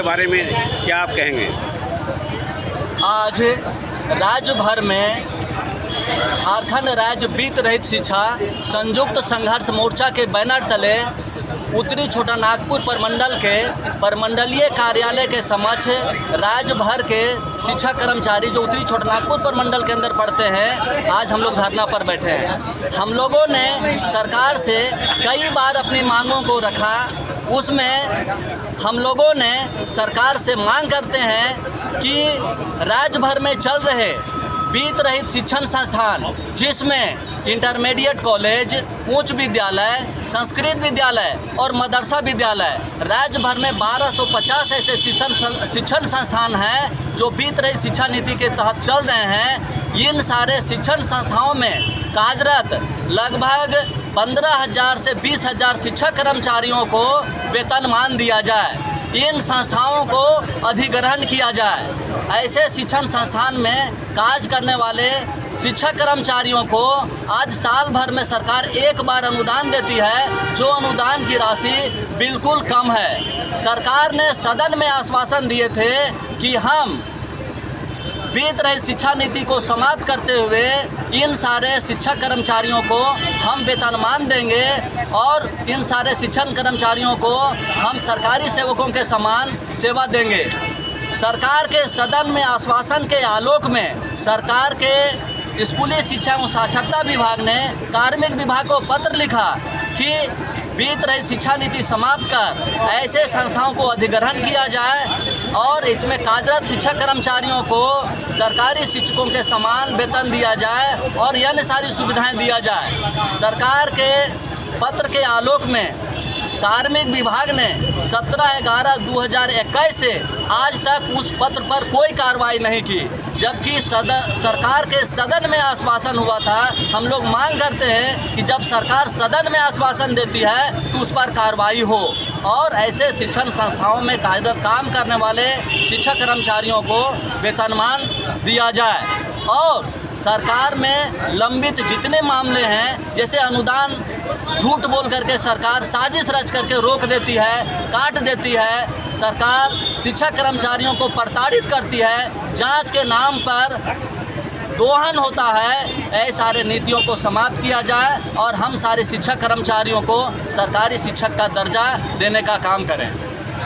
बारे में क्या आप कहेंगे? आज राज्य भर में झारखंड राज्य वित्त रहित शिक्षा संयुक्त संघर्ष मोर्चा के बैनर तले उत्तरी छोटानागपुर प्रमंडल के प्रमंडलीय कार्यालय के समक्ष राज्य भर के शिक्षा कर्मचारी जो उत्तरी छोटानागपुर प्रमंडल के अंदर पढ़ते हैं, आज हम लोग धरना पर बैठे हैं। हम लोगों ने सरकार से कई बार अपनी मांगों को रखा। उसमें हम लोगों ने सरकार से मांग करते हैं कि राज्य भर में चल रहे वित्त रहित शिक्षण संस्थान, जिसमें इंटरमीडिएट कॉलेज, उच्च विद्यालय, संस्कृत विद्यालय और मदरसा विद्यालय, राज्य भर में 1250 ऐसे शिक्षण संस्थान हैं जो वित्त रहित शिक्षा नीति के तहत चल रहे हैं। इन सारे शिक्षण संस्थाओं में कार्यरत लगभग 15,000 से 20,000 शिक्षक कर्मचारियों को वेतनमान दिया जाए, इन संस्थाओं को अधिग्रहण किया जाए। ऐसे शिक्षण संस्थान में कार्य करने वाले शिक्षक कर्मचारियों को आज साल भर में सरकार एक बार अनुदान देती है, जो अनुदान की राशि बिल्कुल कम है। सरकार ने सदन में आश्वासन दिए थे कि हम वित्त रहित शिक्षा नीति को समाप्त करते हुए इन सारे शिक्षक कर्मचारियों को हम वेतनमान देंगे और इन सारे शिक्षण कर्मचारियों को हम सरकारी सेवकों के समान सेवा देंगे। सरकार के सदन में आश्वासन के आलोक में सरकार के स्कूली शिक्षा एवं साक्षरता विभाग ने कार्मिक विभाग को पत्र लिखा कि वित्त रहित शिक्षा नीति समाप्त कर ऐसे संस्थाओं को अधिग्रहण किया जाए और इसमें कार्यरत शिक्षक कर्मचारियों को सरकारी शिक्षकों के समान वेतन दिया जाए और अन्य सारी सुविधाएं दिया जाए। सरकार के पत्र के आलोक में कार्मिक विभाग ने 17/11/2021 से आज तक उस पत्र पर कोई कार्रवाई नहीं की, जबकि सरकार के सदन में आश्वासन हुआ था। हम लोग मांग करते हैं कि जब सरकार सदन में आश्वासन देती है तो उस पर कार्रवाई हो और ऐसे शिक्षण संस्थाओं में काम करने वाले शिक्षक कर्मचारियों को वेतनमान दिया जाए। और सरकार में लंबित जितने मामले हैं, जैसे अनुदान झूठ बोल करके सरकार साजिश रच करके रोक देती है, काट देती है, सरकार शिक्षक कर्मचारियों को प्रताड़ित करती है, जांच के नाम पर दोहन होता है, ऐसे सारे नीतियों को समाप्त किया जाए और हम सारे शिक्षक कर्मचारियों को सरकारी शिक्षक का दर्जा देने का काम करें।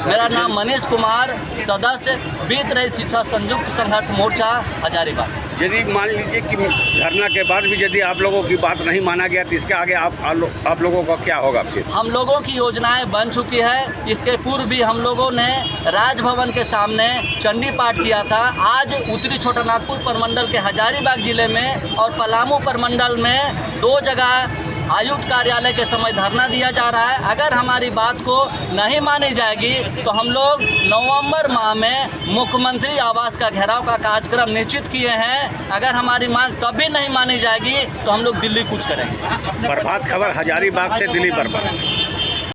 मेरा नाम मनीष कुमार, सदस्य वित्त रहित शिक्षा संयुक्त संघर्ष मोर्चा हजारीबाग। यदि मान लीजिए कि धरना के बाद भी यदि आप लोगों की बात नहीं माना गया तो इसके आगे आप लोगों का क्या होगा फिर? हम लोगों की योजनाएं बन चुकी है। इसके पूर्व भी हम लोगों ने राजभवन के सामने चंडी पाठ किया था। आज उत्तरी छोटानागपुर प्रमंडल के हजारीबाग जिले में और पलामू प्रमंडल में 2 जगह आयुक्त कार्यालय के समय धरना दिया जा रहा है। अगर हमारी बात को नहीं मानी जाएगी तो हम लोग नवंबर माह में मुख्यमंत्री आवास का घेराव का कार्यक्रम निश्चित किए हैं। अगर हमारी मांग तब भी नहीं मानी जाएगी तो हम लोग दिल्ली कूच करेंगे। प्रभात खबर हजारीबाग से दिल्ली बर्बाद।